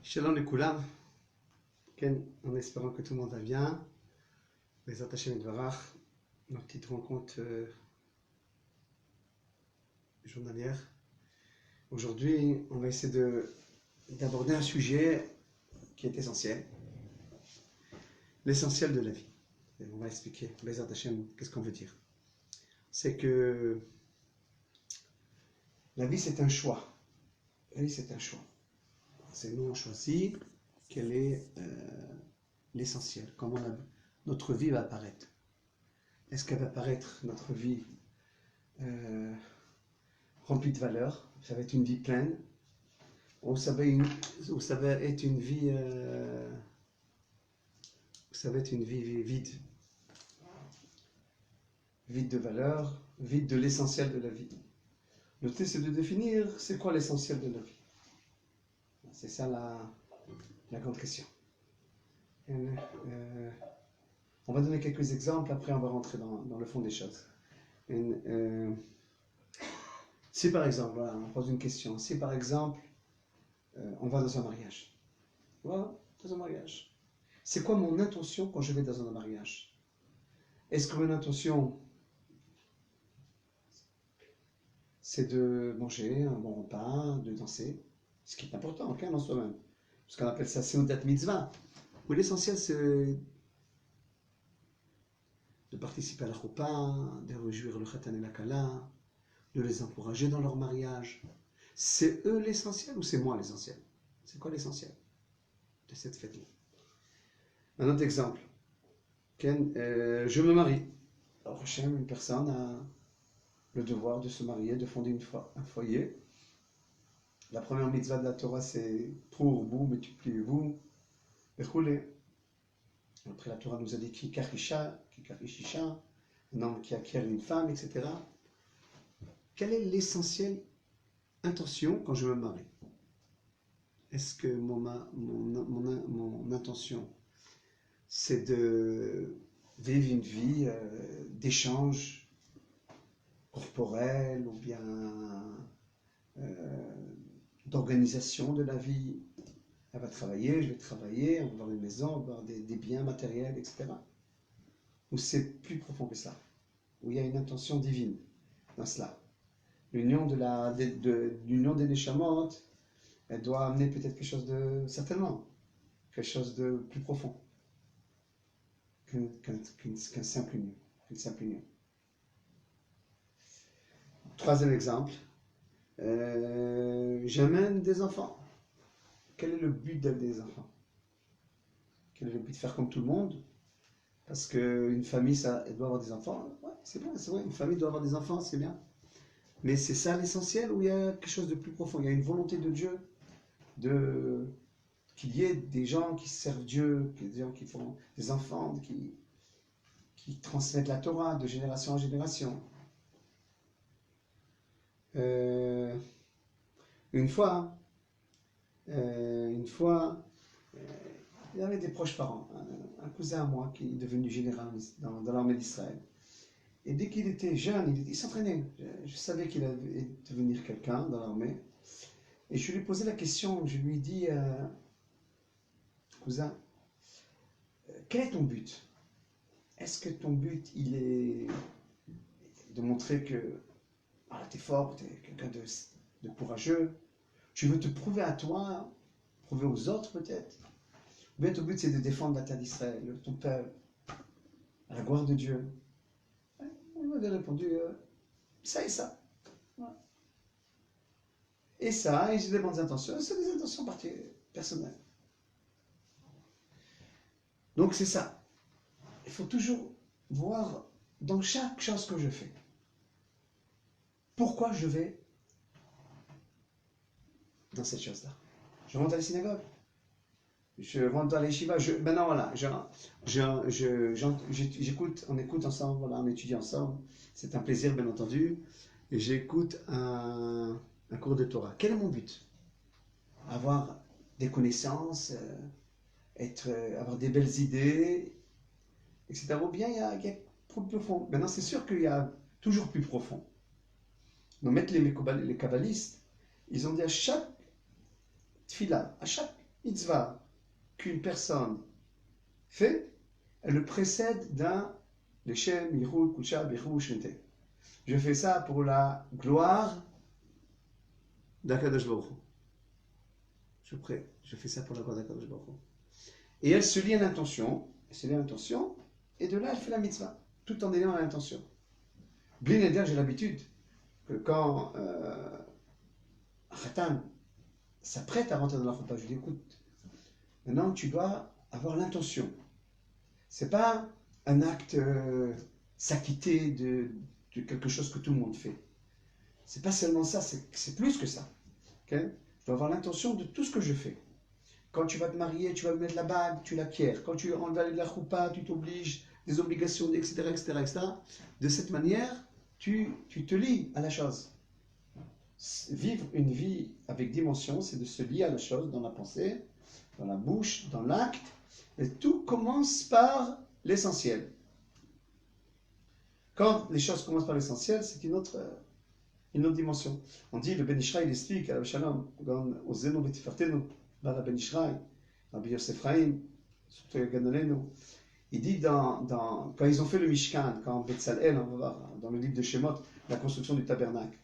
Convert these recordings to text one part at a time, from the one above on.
Shalom les Koulam, en espérant que tout le monde va bien. Les attachés de Varach, notre petite rencontre journalière. Aujourd'hui, on va essayer d'aborder un sujet qui est essentiel, l'essentiel de la vie. Et on va expliquer, les attachés, qu'est-ce qu'on veut dire. C'est que la vie, c'est un choix. La vie, c'est un choix. C'est nous, on choisit quel est l'essentiel, comment notre vie va apparaître. Est-ce qu'elle va apparaître, notre vie, remplie de valeurs? Ça va être une vie pleine, ou ça va être une vie, vide. Vide de valeurs, vide de l'essentiel de la vie. Le but, c'est de définir c'est quoi l'essentiel de la vie. C'est ça la grande question. On va donner quelques exemples, après on va rentrer dans le fond des choses. Si par exemple, voilà, on pose une question, si par exemple, on va dans un mariage. Voilà, dans un mariage. C'est quoi mon intention quand je vais dans un mariage? Est-ce que mon intention, c'est de manger un bon repas, de danser, ce qui est important, okay, en soi-même, parce qu'on appelle ça Seudat Mitzvah, où l'essentiel c'est de participer à la Choupa, de réjouir le Khatan et la Kala, de les encourager dans leur mariage. C'est eux l'essentiel ou c'est moi l'essentiel? C'est quoi l'essentiel de cette fête-là? Un autre exemple, je me marie. Alors, une personne a le devoir de se marier, de fonder un foyer. La première mitzvah de la Torah, c'est pour vous, multipliez-vous, et roulez. Après, la Torah nous a dit qui karisha, un homme qui acquiert une femme, etc. Quelle est l'essentielle intention quand je me marie? Est-ce que mon intention, c'est de vivre une vie d'échange corporel ou bien d'organisation de la vie? Elle va travailler, je vais travailler, on va avoir une maison, on va avoir des biens matériels, etc. Ou c'est plus profond que ça? Où il y a une intention divine dans cela. L'union des Neshamot, elle doit amener peut-être quelque chose certainement, quelque chose de plus profond qu'une simple union. Troisième exemple, j'amène des enfants. Quel est le but d'amener des enfants? Quel est le but de faire comme tout le monde? Parce qu'une famille, elle doit avoir des enfants. Ouais, c'est bien, c'est vrai, une famille doit avoir des enfants, c'est bien. Mais c'est ça l'essentiel ou il y a quelque chose de plus profond? Il y a une volonté de Dieu qu'il y ait des gens qui servent Dieu, des gens qui font des enfants, qui transmettent la Torah de génération en génération. Une fois, il y avait des proches parents, un cousin à moi qui est devenu général dans l'armée d'Israël. Et dès qu'il était jeune, il s'entraînait. Je savais qu'il allait devenir quelqu'un dans l'armée. Et je lui ai posé la question, je lui ai dit, cousin, quel est ton but? Est-ce que ton but, il est de montrer que tu es fort, tu es quelqu'un de courageux, tu veux te prouver à toi, prouver aux autres peut-être? Ou bien ton but, c'est de défendre la terre d'Israël, ton peuple, à la gloire de Dieu? Il m'avait répondu, ça et ça. Voilà. Et ça, et j'ai des bonnes intentions, c'est des intentions personnelles. Donc c'est ça. Il faut toujours voir dans chaque chose que je fais, pourquoi je vais dans cette chose-là. Je rentre à la synagogue, je rentre dans les yeshivas, maintenant voilà, j'écoute, on écoute ensemble, voilà, on étudie ensemble, c'est un plaisir bien entendu, et j'écoute un cours de Torah. Quel est mon but? Avoir des connaissances, avoir des belles idées, etc. Ou bien il y a plus profond. Maintenant c'est sûr qu'il y a toujours plus profond. Donc mettre les kabbalistes, ils ont dit à chaque tfila, à chaque mitzvah qu'une personne fait, elle le précède d'un Leshem, Yirut, Kucha, Bichou, Shente. Je fais ça pour la gloire d'Akadosh Baruch Hu. Je fais ça pour la gloire d'Akadosh Baruch Hu. Et elle se lie à l'intention, et de là elle fait la mitzvah, tout en ayant l'intention. Bli neder, j'ai l'habitude que quand Khatan s'apprête à rentrer dans la choupa, je lui dis écoute, maintenant tu dois avoir l'intention. C'est pas un acte s'acquitter de quelque chose que tout le monde fait. C'est pas seulement ça, c'est plus que ça. Okay? Je dois avoir l'intention de tout ce que je fais. Quand tu vas te marier, tu vas mettre la bague, tu l'acquiers. Quand tu enlèves de la choupa, tu t'obliges, des obligations, etc., etc., etc. De cette manière, tu te lies à la chose. Vivre une vie avec dimension, c'est de se lier à la chose dans la pensée, dans la bouche, dans l'acte. Et tout commence par l'essentiel. Quand les choses commencent par l'essentiel, c'est une autre dimension. On dit, le Ben Ishraï, il explique à Shalom, au Zeno Betifartenu, Bala Ben Ishraï, Rabbi Yosef Chaim, surtout Ganolenu, il dit quand ils ont fait le Mishkan, quand Betzalel, on va voir dans le livre de Shemot, la construction du tabernacle.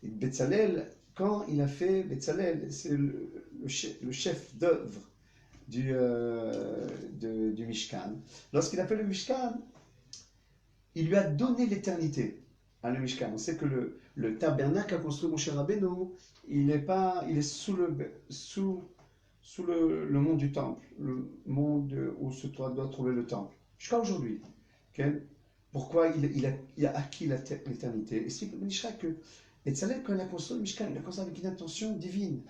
Et Betzalel, quand il a fait, Betzalel, c'est le chef d'œuvre du Mishkan. Lorsqu'il a fait le Mishkan, il lui a donné l'éternité à le Mishkan. On sait que le tabernacle a construit Moshe Rabbeinu, il est sous le monde du temple, le monde où se doit trouver le temple, jusqu'à aujourd'hui. Okay? Pourquoi il a acquis l'éternité? Et c'est le Mishkan que Betzalel, quand il a construit le Mishkan, il a construit avec une intention divine.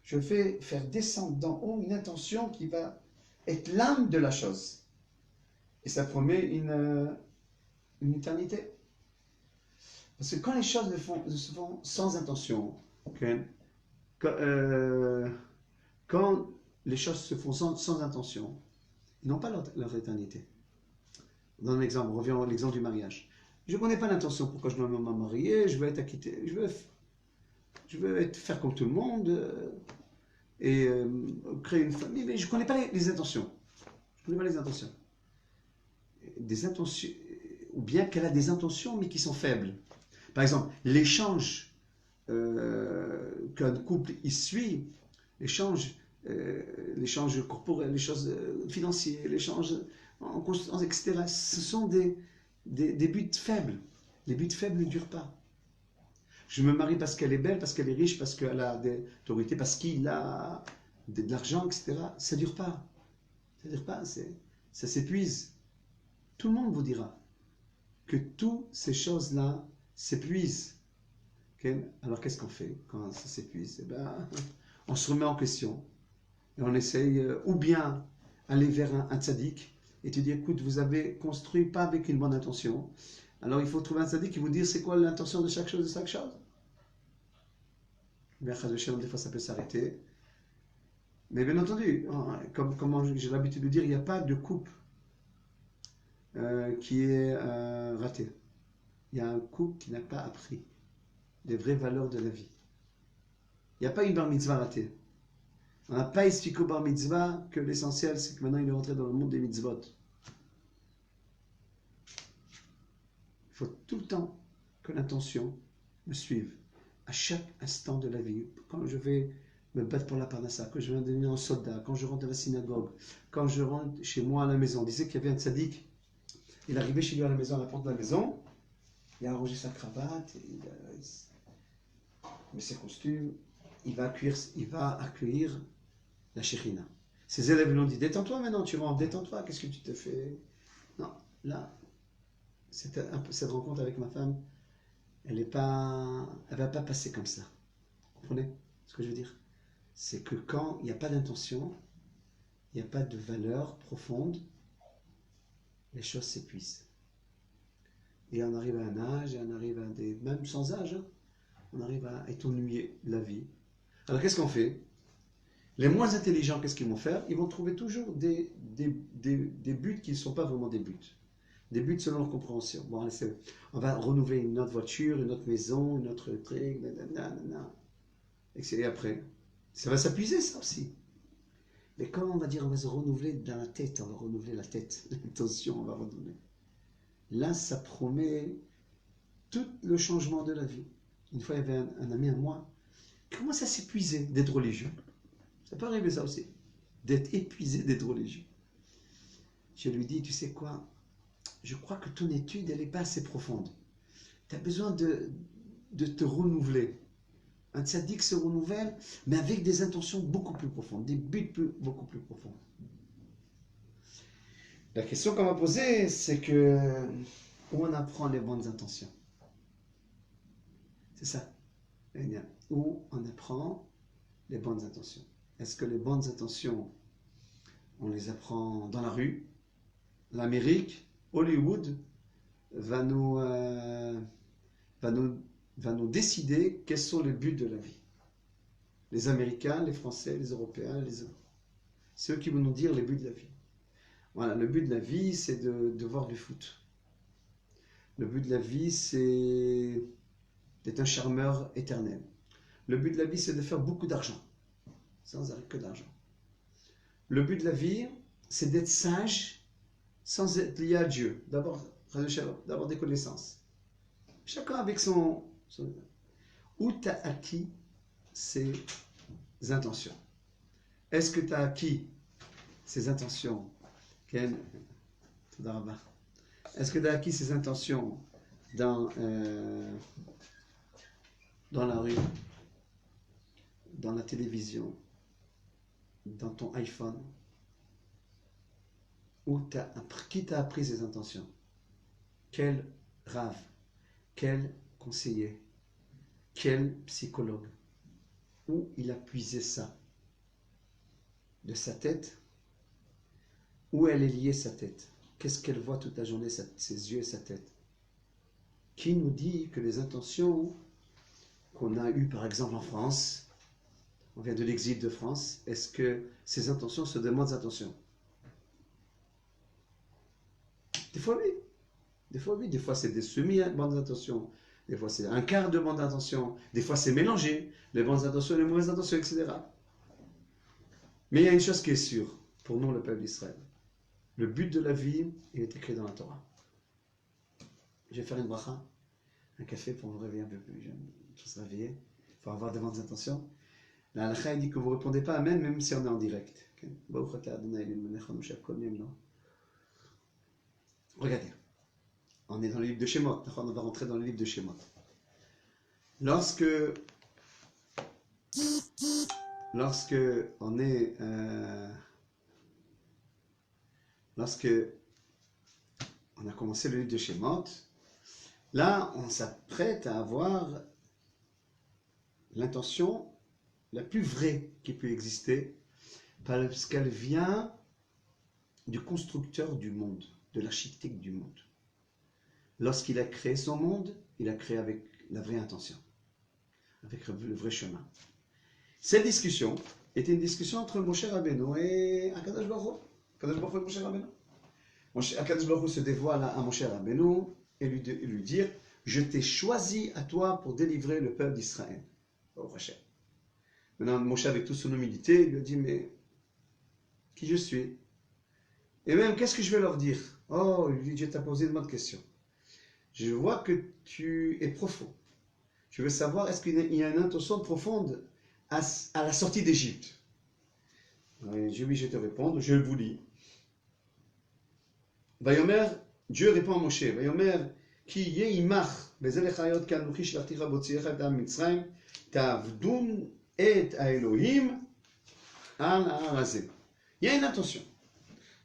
Je vais faire descendre d'en haut une intention qui va être l'âme de la chose. Et ça promet une éternité. Parce que quand les choses se font sans intention, okay, quand les choses se font sans intention, ils n'ont pas leur éternité. Dans un exemple, on revient à l'exemple du mariage. Je ne connais pas l'intention pourquoi je dois me marier, je veux être acquitté, je veux faire comme tout le monde et créer une famille, mais je ne connais pas les intentions. Je ne connais pas les intentions. Des intentions, ou bien qu'elle a des intentions mais qui sont faibles. Par exemple, l'échange qu'un couple y suit, l'échange corporel, les choses financières, l'échange en constance, etc. Ce sont des buts faibles. Les buts faibles ne durent pas. Je me marie parce qu'elle est belle, parce qu'elle est riche, parce qu'elle a des autorités, parce qu'il a de l'argent, etc. Ça ne dure pas. Ça ne dure pas, ça s'épuise. Tout le monde vous dira que toutes ces choses-là s'épuisent. Okay? Alors qu'est-ce qu'on fait quand ça s'épuise? On se remet en question et on essaye ou bien aller vers un tzaddik et te dire écoute, vous avez construit pas avec une bonne intention, alors il faut trouver un tzaddik qui vous dire c'est quoi l'intention de chaque chose. Bien, des fois ça peut s'arrêter, mais bien entendu, comme j'ai l'habitude de dire, il n'y a pas de couple qui est raté. Il y a un couple qui n'a pas appris les vraies valeurs de la vie. Il n'y a pas une bar mitzvah ratée. On n'a pas expliqué au bar mitzvah que l'essentiel, c'est que maintenant il est rentré dans le monde des mitzvot. Il faut tout le temps que l'intention me suive. À chaque instant de la vie. Quand je vais me battre pour la parnassa, quand je vais devenir un soldat, quand je rentre à la synagogue, quand je rentre chez moi à la maison. On disait qu'il y avait un tzaddik. Il arrivait chez lui à la maison, à la porte de la maison. Il a arrangé sa cravate, il met ses costumes, il va accueillir la Shekhinah. Ses élèves lui ont dit détends-toi maintenant, tu rentres, détends-toi, qu'est-ce que tu te fais? Non, là, cette rencontre avec ma femme, elle va pas passer comme ça. Vous comprenez ce que je veux dire? C'est que quand il n'y a pas d'intention, il n'y a pas de valeur profonde, les choses s'épuisent. Et on arrive à un âge, et on arrive à même sans âge, hein, on arrive à être ennuyé de la vie. Alors qu'est-ce qu'on fait? Les moins intelligents, qu'est-ce qu'ils vont faire? Ils vont trouver toujours des buts qui ne sont pas vraiment des buts. Des buts selon leur compréhension. Bon, allez, on va renouveler une autre voiture, une autre maison, une autre truc, et après, ça va s'épuiser ça aussi. Mais quand on va dire on va se renouveler dans la tête, on va renouveler la tête, l'intention, on va renouveler. Là, ça promet tout le changement de la vie. Une fois, il y avait un ami à moi qui commence à s'épuiser d'être religieux. Ça peut arriver ça aussi, d'être épuisé d'être religieux. Je lui dis, tu sais quoi, je crois que ton étude, elle n'est pas assez profonde. Tu as besoin de te renouveler. Un tzaddik se renouvelle, mais avec des intentions beaucoup plus profondes, des buts beaucoup plus profonds. La question qu'on va poser, c'est que où on apprend les bonnes intentions. C'est ça. Où on apprend les bonnes intentions. Est-ce que les bonnes intentions, on les apprend dans la rue? L'Amérique, Hollywood, va nous décider quels sont les buts de la vie. Les Américains, les Français, les Européens, c'est eux qui vont nous dire les buts de la vie. Voilà, le but de la vie, c'est de voir du foot. Le but de la vie, c'est d'être un charmeur éternel. Le but de la vie, c'est de faire beaucoup d'argent. Sans arrêt que d'argent. Le but de la vie, c'est d'être sage sans être lié à Dieu. D'avoir des connaissances. Chacun avec son... Où tu as acquis ces intentions? Est-ce que tu as acquis ces intentions? Est-ce que tu as acquis ces intentions dans la rue, dans la télévision, dans ton iPhone? Qui t'a appris ces intentions? Quel rave? Quel conseiller? Quel psychologue? Où il a puisé ça? De sa tête? Où elle est liée sa tête? Qu'est-ce qu'elle voit toute la journée, ses yeux et sa tête? Qui nous dit que les intentions qu'on a eues par exemple en France, on vient de l'exil de France, est-ce que ces intentions sont de bonnes intentions? Des fois oui. Des fois oui, des fois c'est des semi-bonnes intentions, des fois c'est un quart de bonnes intentions, des fois c'est mélangé, les bonnes intentions et les mauvaises intentions, etc. Mais il y a une chose qui est sûre, pour nous le peuple d'Israël. Le but de la vie, il est écrit dans la Torah. Je vais faire une bracha, un café pour vous réveiller un peu plus jeune, pour se réveiller, il faut avoir de bonnes intentions. La halakha dit que vous ne répondez pas Amen même si on est en direct. Regardez. On est dans le livre de Shemot, on va rentrer dans le livre de Shemot. Lorsque on a commencé le livre de Shemot, là on s'apprête à avoir l'intention la plus vraie qui peut exister, parce qu'elle vient du constructeur du monde, de l'architecte du monde. Lorsqu'il a créé son monde, il a créé avec la vraie intention, avec le vrai chemin. Cette discussion était une discussion entre Moshe Rabbeinu et Akadosh Baruch Hu. Akadosh Baruch Hu et Moshe Rabbeinu. Akadosh Baruch Hu se dévoile à Moshe Rabbeinu et lui dire « Je t'ai choisi à toi pour délivrer le peuple d'Israël. » Maintenant, Moshe, avec toute son humilité, il lui a dit « Mais qui je suis? Et même, qu'est-ce que je vais leur dire? » Oh, il lui dit « Dieu t'a posé une bonne question. Je vois que tu es profond. Je veux savoir, est-ce qu'il y a une intention profonde à la sortie d'Égypte? Oui, je vais te répondre, je vous lis. Vayomer, Dieu répond à Moshe, Vayomer, ki yeimach, bezelechayot kanuchi shlachticha botzirecha et am Mitzrayim, tavdun et Elohim al ha'arazeh. Il y a une intention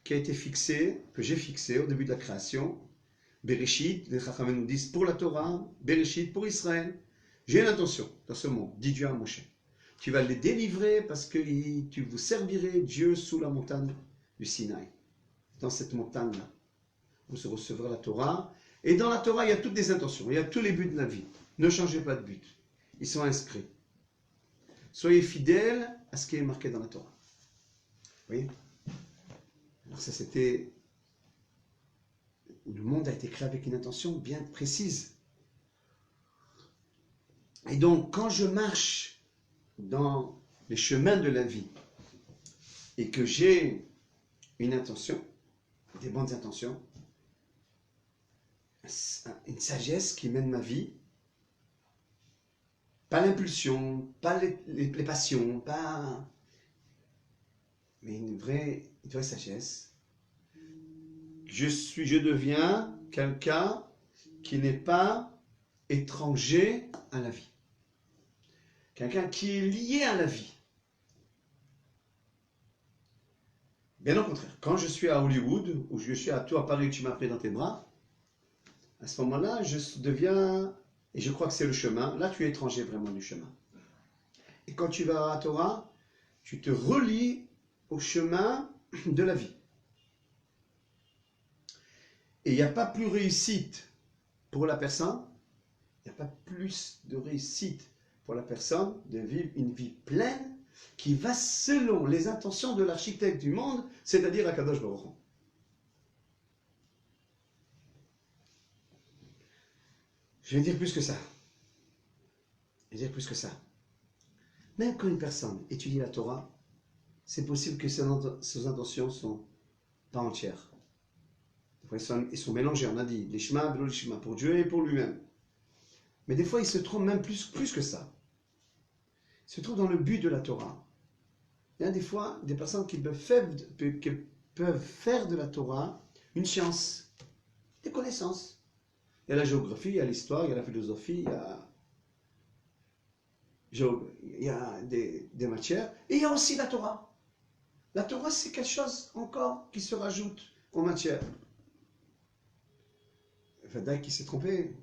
qui a été fixée, que j'ai fixée au début de la création. Bereshit, les Chachamim nous disent pour la Torah, Bereshit pour Israël. J'ai une intention dans ce monde, dit Dieu à Moshe. Tu vas les délivrer parce que tu vous servirai Dieu sous la montagne du Sinaï. Dans cette montagne-là, vous recevrez la Torah. Et dans la Torah, il y a toutes les intentions, il y a tous les buts de la vie. Ne changez pas de but. Ils sont inscrits. Soyez fidèles à ce qui est marqué dans la Torah. Vous voyez? Alors ça, c'était... Le monde a été créé avec une intention bien précise. Et donc, quand je marche dans les chemins de la vie, et que j'ai une intention, des bonnes intentions, une sagesse qui mène ma vie, pas l'impulsion, pas les passions, pas... mais une vraie sagesse. Je deviens quelqu'un qui n'est pas étranger à la vie. Quelqu'un qui est lié à la vie. Bien au contraire, quand je suis à Hollywood, ou je suis à toi à Paris, tu m'as pris dans tes bras, à ce moment-là, je deviens, et je crois que c'est le chemin, là tu es étranger vraiment du chemin. Et quand tu vas à Torah, tu te relis au chemin de la vie. Et il n'y a pas plus réussite pour la personne, il n'y a pas plus de réussite pour la personne de vivre une vie pleine qui va selon les intentions de l'architecte du monde, c'est-à-dire Akadosh Baruch Hu. Je vais dire plus que ça. Je vais dire plus que ça. Même quand une personne étudie la Torah, c'est possible que ses intentions ne sont pas entières. Ils sont mélangés, on a dit, les shema, pour Dieu et pour lui-même. Mais des fois, il se trompe même plus que ça. Il se trouve dans le but de la Torah. Il y a des fois des personnes qui peuvent faire de la Torah une science, des connaissances. Il y a la géographie, il y a l'histoire, il y a la philosophie, il y a des matières. Et il y a aussi la Torah. La Torah, c'est quelque chose encore qui se rajoute aux matières. Vadaï qui s'est trompé.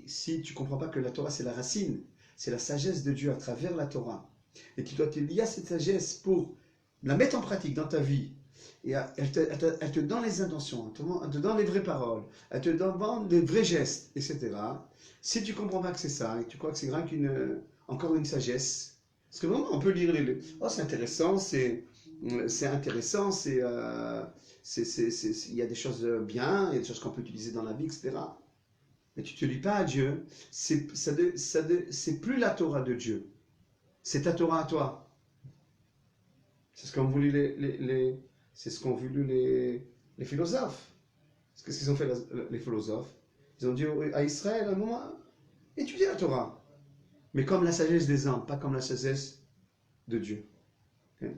Si tu ne comprends pas que la Torah, c'est la racine, c'est la sagesse de Dieu à travers la Torah, et tu dois te lier à cette sagesse pour la mettre en pratique dans ta vie, et elle te donne les intentions, elle te donne les vraies paroles, elle te donne les vrais gestes, etc. Si tu ne comprends pas que c'est ça, et que tu crois que c'est encore une sagesse, parce que vraiment, on peut lire oh, c'est intéressant, il y a des choses bien, il y a des choses qu'on peut utiliser dans la vie, etc. Mais tu ne te lis pas à Dieu, c'est plus la Torah de Dieu, c'est ta Torah à toi. C'est ce qu'ont voulu les philosophes. Qu'est-ce qu'ils ont fait les philosophes? Ils ont dit à Israël à un moment, étudiez la Torah, mais comme la sagesse des hommes, pas comme la sagesse de Dieu. Okay?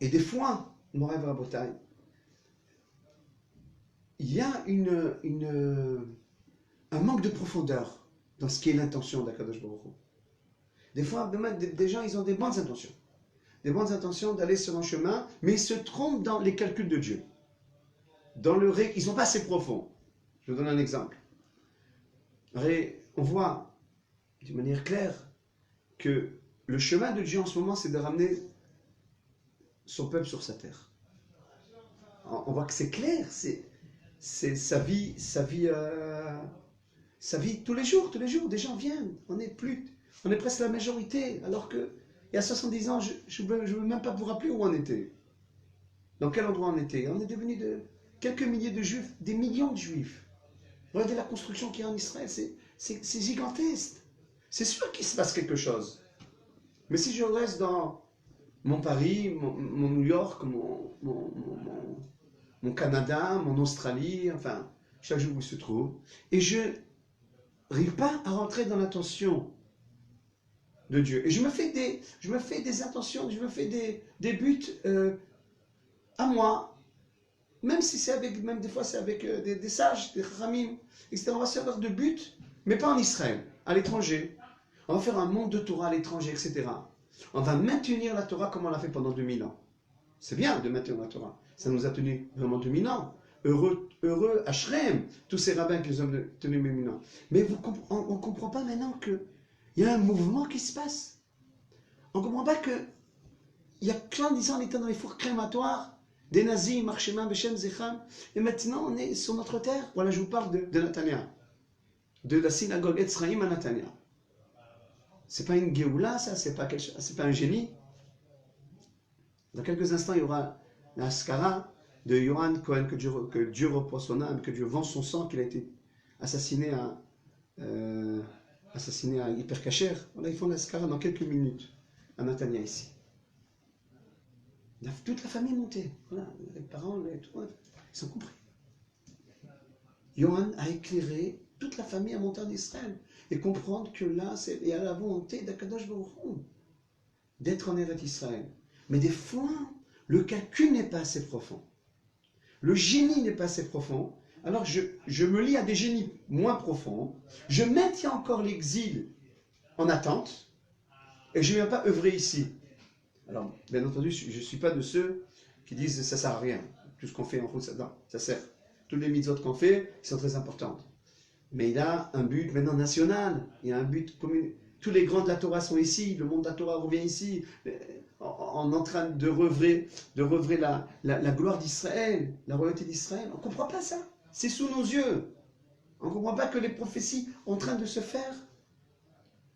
Et des fois, mon rêve à Botaï, il y a un manque de profondeur dans ce qui est l'intention d'Akadosh Baruch Hu. Des fois, des gens, ils ont des bonnes intentions. Des bonnes intentions d'aller sur un chemin, mais ils se trompent dans les calculs de Dieu. Ils ne sont pas assez profonds. Je vous donne un exemple. On voit d'une manière claire que le chemin de Dieu en ce moment, c'est de ramener son peuple sur sa terre. On voit que c'est clair, c'est sa vie tous les jours, des gens viennent, on est presque la majorité, alors que il y a 70 ans, je ne veux même pas vous rappeler où on était. Dans quel endroit on était? On est devenu quelques milliers de juifs, des millions de juifs. Regardez la construction qu'il y a en Israël, c'est gigantesque. C'est sûr qu'il se passe quelque chose. Mais si je reste dans mon Paris, mon New York, mon Canada, mon Australie, enfin, chaque jour où il se trouve, et je n'arrive pas à rentrer dans l'intention de Dieu. Et je me fais des intentions, je me fais des buts à moi, même si même des fois c'est avec des sages, des ramim, etc. On va se faire de buts, mais pas en Israël, à l'étranger. On va faire un monde de Torah à l'étranger, etc. On va maintenir la Torah comme on l'a fait pendant 2000 ans. C'est bien de maintenir la Torah. Ça nous a tenu vraiment 2000 ans. Heureux Ashrem, tous ces rabbins qui nous ont tenu 2000 ans. Mais on ne comprend pas maintenant qu'il y a un mouvement qui se passe. On ne comprend pas qu'il y a plein de gens qui étaient dans les fours crématoires, des nazis, Marchema, Beshem, Zecham, et maintenant on est sur notre terre. Voilà, je vous parle de Natania, de la synagogue Etzraïm à Natania. C'est pas une Géoula, ça, c'est pas un génie. Dans quelques instants, il y aura la Askara de Yohan Cohen, que Dieu repose son âme, que Dieu vend son sang, qu'il a été assassiné à Hyper Cacher. Voilà, ils font la Askara dans quelques minutes à Natania ici. Toute la famille est montée. Voilà, les parents, tout, ils sont compris. Yohan a éclairé toute la famille à monter en Israël et comprendre que là, c'est à la volonté d'Akadosh Baruch Hu d'être en Eretz Israël. Mais des fois, le calcul n'est pas assez profond. Le génie n'est pas assez profond. Alors je me lie à des génies moins profonds. Je maintiens encore l'exil en attente et je ne viens pas œuvrer ici. Alors, bien entendu, je ne suis pas de ceux qui disent ça ne sert à rien. Tout ce qu'on fait en route, ça sert. Toutes les mitzvot qu'on fait sont très importantes. Mais il a un but maintenant national. Il y a un but commun. Tous les grands de la Torah sont ici. Le monde de la Torah revient ici. On est en train de revrer la gloire d'Israël, la royauté d'Israël. On ne comprend pas ça. C'est sous nos yeux. On ne comprend pas que les prophéties sont en train de se faire.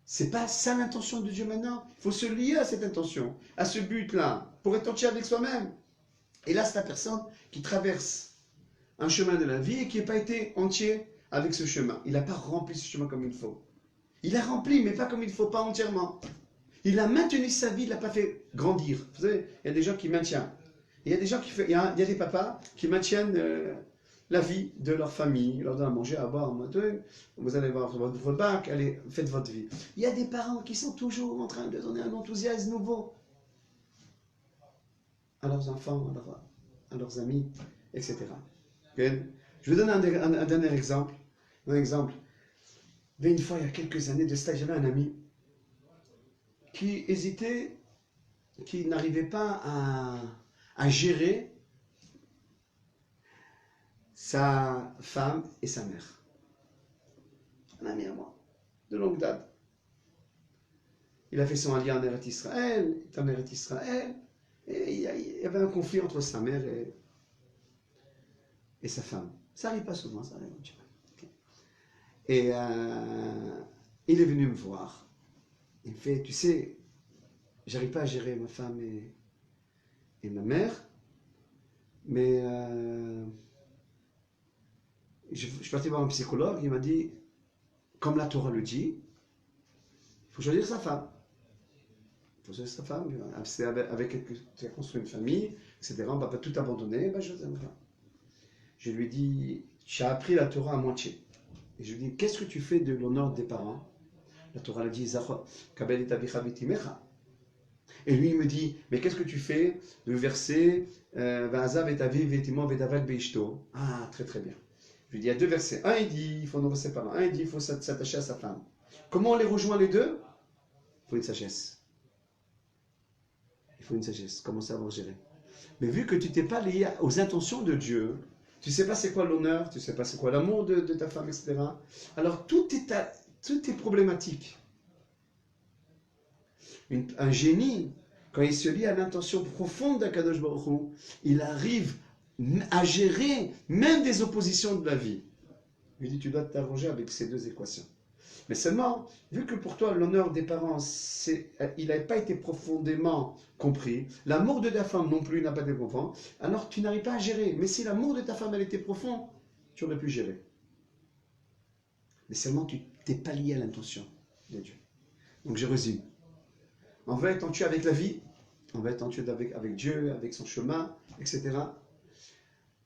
C'est pas ça l'intention de Dieu maintenant. Il faut se lier à cette intention, à ce but-là, pour être entier avec soi-même. Et là, c'est la personne qui traverse un chemin de la vie et qui n'a pas été entier avec ce chemin. Il n'a pas rempli ce chemin comme il faut. Il a rempli, mais pas comme il faut, pas entièrement. Il a maintenu sa vie, il ne l'a pas fait grandir. Vous savez, il y a des gens qui maintiennent. Il y a des gens il y a des papas qui maintiennent la vie de leur famille, leur donnent à manger, à boire, vous allez voir votre bac, allez, faites votre vie. Il y a des parents qui sont toujours en train de donner un enthousiasme nouveau à leurs enfants, à leurs amis, etc. Okay? Je vous donne un dernier exemple. Un exemple. Il y a une fois, il y a quelques années de stage, j'avais un ami qui hésitait, qui n'arrivait pas à gérer sa femme et sa mère. Un ami à moi, de longue date. Il a fait son allié en Eretz Israël, il est en Eretz Israël, et il y avait un conflit entre sa mère et sa femme. Ça n'arrive pas souvent, ça arrive un petit peu. Okay. Et il est venu me voir. Il me fait, tu sais, j'arrive pas à gérer ma femme et ma mère, mais je suis parti voir un psychologue, il m'a dit, comme la Torah le dit, il faut choisir sa femme. Il faut choisir sa femme, c'est avec elle que tu as construit une famille, etc. On ne va pas tout abandonner, ben je lui ai dit, j'ai appris la Torah à moitié. Et je lui ai dit, qu'est-ce que tu fais de l'honneur des parents? La Torah le dit, et lui, il me dit, mais qu'est-ce que tu fais de verset Ah, très très bien. Je lui dis, il y a deux versets. Un, il dit, il faut honorer ses parents. Un, il dit, il faut s'attacher à sa femme. Comment on les rejoint les deux? Il faut une sagesse. Il faut une sagesse. Comment savoir gérer? Mais vu que tu t'es pas lié aux intentions de Dieu, tu ne sais pas c'est quoi l'honneur, tu ne sais pas c'est quoi l'amour de ta femme, etc. Alors tout est problématique. Un génie, quand il se lie à l'intention profonde d'Akadosh Baruch Hu, il arrive à gérer même des oppositions de la vie. Il lui dit, tu dois t'arranger avec ces deux équations. Mais seulement, vu que pour toi, l'honneur des parents, il n'a pas été profondément compris, l'amour de ta femme non plus n'a pas été profond, alors tu n'arrives pas à gérer. Mais si l'amour de ta femme, elle était profond, tu aurais pu gérer. Mais seulement, tu t'es pas lié à l'intention de Dieu. Donc, je résume. On va être en tué avec la vie, on va être en tué avec Dieu, avec son chemin, etc.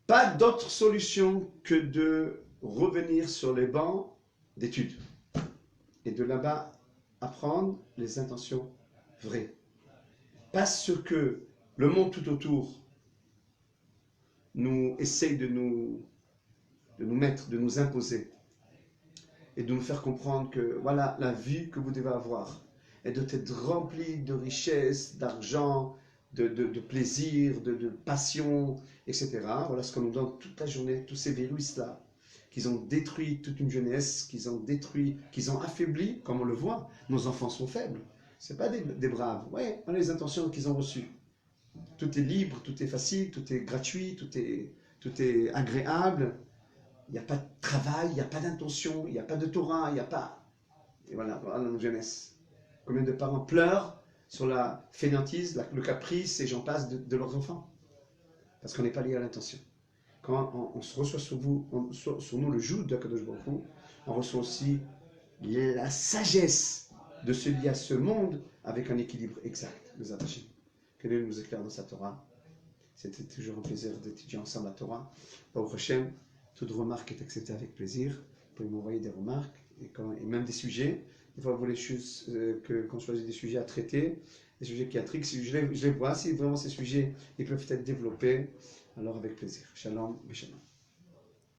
Pas d'autre solution que de revenir sur les bancs d'études. Et de là-bas, apprendre les intentions vraies. Pas ce que le monde tout autour nous essaye de nous mettre, de nous imposer. Et de nous faire comprendre que voilà la vie que vous devez avoir. Elle doit être remplie de richesses, d'argent, de plaisir, de passion, etc. Voilà ce qu'on nous donne toute la journée, tous ces virus-là, qu'ils ont détruit toute une jeunesse, qu'ils ont affaibli, comme on le voit. Nos enfants sont faibles. Ce n'est pas des braves. Oui, on a les intentions qu'ils ont reçues. Tout est libre, tout est facile, tout est gratuit, tout est agréable. Il n'y a pas de travail, il n'y a pas d'intention, il n'y a pas de Torah, il n'y a pas... Et voilà notre jeunesse. Combien de parents pleurent sur la fainéantise, le caprice, et j'en passe de leurs enfants. Parce qu'on n'est pas lié à l'intention. Quand on se reçoit sur nous le joug d'Akadosh Baruch Hu, on reçoit aussi la sagesse de se lier à ce monde avec un équilibre exact. Que Dieu nous éclaire dans sa Torah. C'était toujours un plaisir d'étudier ensemble la Torah. Au prochain, toute remarque est acceptée avec plaisir. Vous pouvez m'envoyer des remarques et même des sujets. Des fois, vous voulez juste qu'on choisisse des sujets à traiter, des sujets qui intriguent. Si je les vois, si vraiment ces sujets ils peuvent être développés, alors avec plaisir. Shalom, shalom.